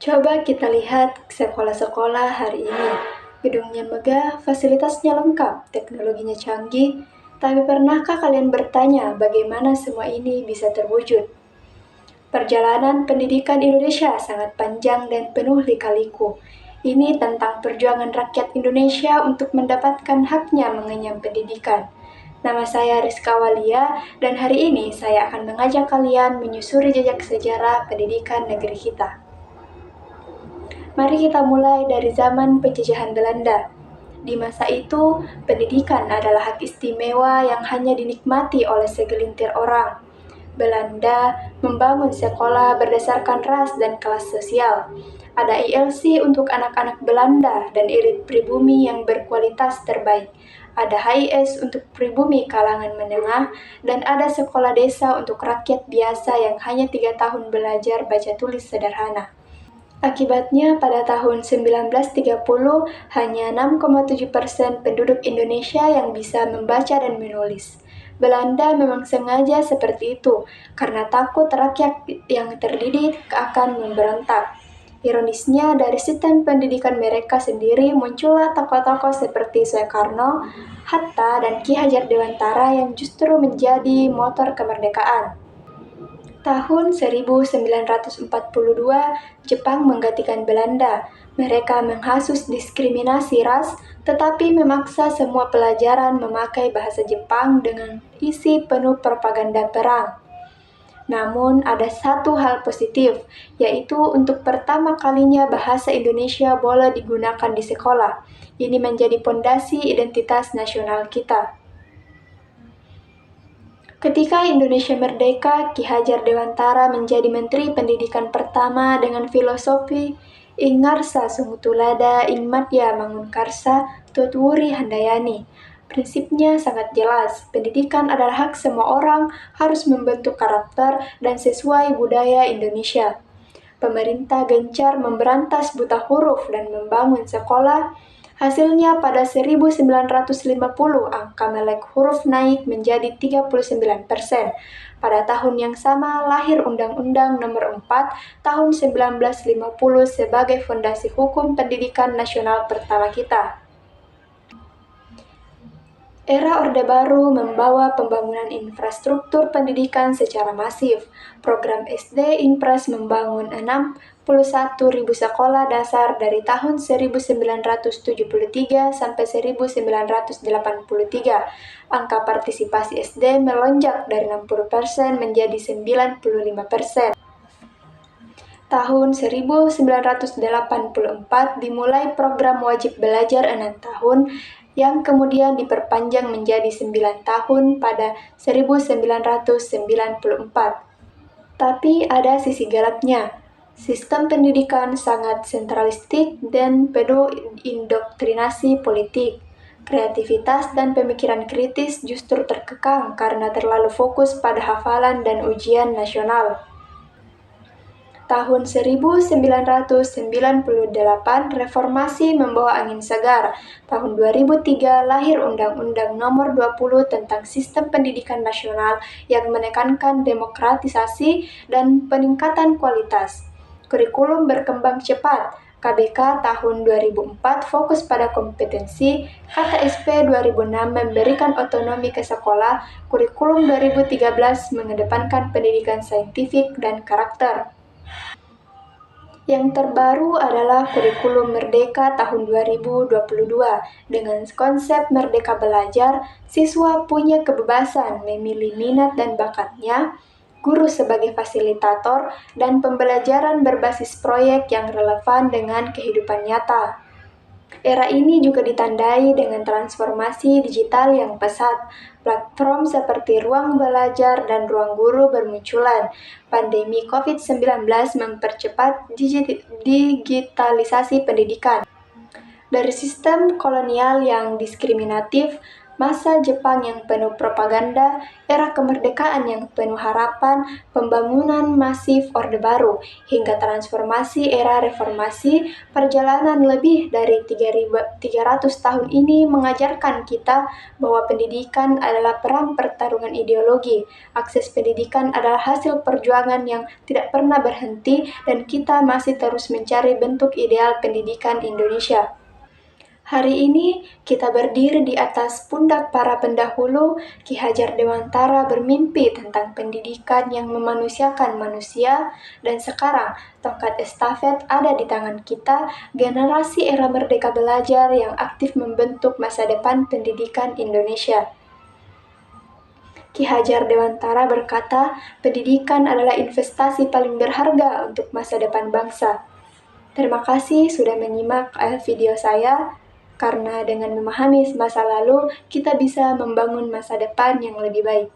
Coba kita lihat sekolah-sekolah hari ini. Gedungnya megah, fasilitasnya lengkap, teknologinya canggih. Tapi pernahkah kalian bertanya bagaimana semua ini bisa terwujud? Perjalanan pendidikan Indonesia sangat panjang dan penuh lika-liku. Ini tentang perjuangan rakyat Indonesia untuk mendapatkan haknya mengenyam pendidikan. Nama saya Rizka Walia, dan hari ini saya akan mengajak kalian menyusuri jejak sejarah pendidikan negeri kita. Mari kita mulai dari zaman penjajahan Belanda. Di masa itu, pendidikan adalah hak istimewa yang hanya dinikmati oleh segelintir orang. Belanda membangun sekolah berdasarkan ras dan kelas sosial. Ada ILC untuk anak-anak Belanda dan elit pribumi yang berkualitas terbaik. Ada HIS untuk pribumi kalangan menengah, dan ada sekolah desa untuk rakyat biasa yang hanya 3 tahun belajar baca tulis sederhana. Akibatnya, pada tahun 1930, hanya 6,7% penduduk Indonesia yang bisa membaca dan menulis. Belanda memang sengaja seperti itu, karena takut rakyat yang terdidik akan memberontak. Ironisnya, dari sistem pendidikan mereka sendiri muncullah tokoh-tokoh seperti Soekarno, Hatta, dan Ki Hajar Dewantara yang justru menjadi motor kemerdekaan. Tahun 1942, Jepang menggantikan Belanda. Mereka menghapus diskriminasi ras, tetapi memaksa semua pelajaran memakai bahasa Jepang dengan isi penuh propaganda perang. Namun, ada satu hal positif, yaitu untuk pertama kalinya bahasa Indonesia boleh digunakan di sekolah. Ini menjadi pondasi identitas nasional kita. Ketika Indonesia merdeka, Ki Hajar Dewantara menjadi Menteri Pendidikan pertama dengan filosofi Ingarsa Sungutulada Ingmatya Mangunkarsa Tutwuri Handayani. Prinsipnya sangat jelas, pendidikan adalah hak semua orang, harus membentuk karakter dan sesuai budaya Indonesia. Pemerintah gencar memberantas buta huruf dan membangun sekolah. Hasilnya pada 1950 angka melek huruf naik menjadi 39%. Pada tahun yang sama lahir Undang-Undang Nomor 4 Tahun 1950 sebagai fondasi hukum pendidikan nasional pertama kita. Era Orde Baru membawa pembangunan infrastruktur pendidikan secara masif. Program SD Impres membangun 61.000 sekolah dasar dari tahun 1973 sampai 1983. Angka partisipasi SD melonjak dari 60% menjadi 95%. Tahun 1984 dimulai program wajib belajar 6 tahun yang kemudian diperpanjang menjadi 9 tahun pada 1994. Tapi ada sisi gelapnya. Sistem pendidikan sangat sentralistik dan penuh indoktrinasi politik. Kreativitas dan pemikiran kritis justru terkekang karena terlalu fokus pada hafalan dan ujian nasional. Tahun 1998, reformasi membawa angin segar. Tahun 2003 lahir Undang-Undang Nomor 20 tentang Sistem Pendidikan Nasional yang menekankan demokratisasi dan peningkatan kualitas. Kurikulum berkembang cepat. KBK tahun 2004 fokus pada kompetensi, KTSP 2006 memberikan otonomi ke sekolah, kurikulum 2013 mengedepankan pendidikan saintifik dan karakter. Yang terbaru adalah kurikulum Merdeka tahun 2022. Dengan konsep Merdeka Belajar, siswa punya kebebasan memilih minat dan bakatnya, guru sebagai fasilitator, dan pembelajaran berbasis proyek yang relevan dengan kehidupan nyata. Era ini juga ditandai dengan transformasi digital yang pesat. Platform seperti Ruang Belajar dan Ruang Guru bermunculan. Pandemi COVID-19 mempercepat digitalisasi pendidikan. Dari sistem kolonial yang diskriminatif, masa Jepang yang penuh propaganda, era kemerdekaan yang penuh harapan, pembangunan masif Orde Baru, hingga transformasi era reformasi, perjalanan lebih dari 300 tahun ini mengajarkan kita bahwa pendidikan adalah perang pertarungan ideologi. Akses pendidikan adalah hasil perjuangan yang tidak pernah berhenti dan kita masih terus mencari bentuk ideal pendidikan Indonesia. Hari ini kita berdiri di atas pundak para pendahulu. Ki Hajar Dewantara bermimpi tentang pendidikan yang memanusiakan manusia, dan sekarang tongkat estafet ada di tangan kita, generasi era merdeka belajar yang aktif membentuk masa depan pendidikan Indonesia. Ki Hajar Dewantara berkata, pendidikan adalah investasi paling berharga untuk masa depan bangsa. Terima kasih sudah menyimak video saya. Karena dengan memahami masa lalu, kita bisa membangun masa depan yang lebih baik.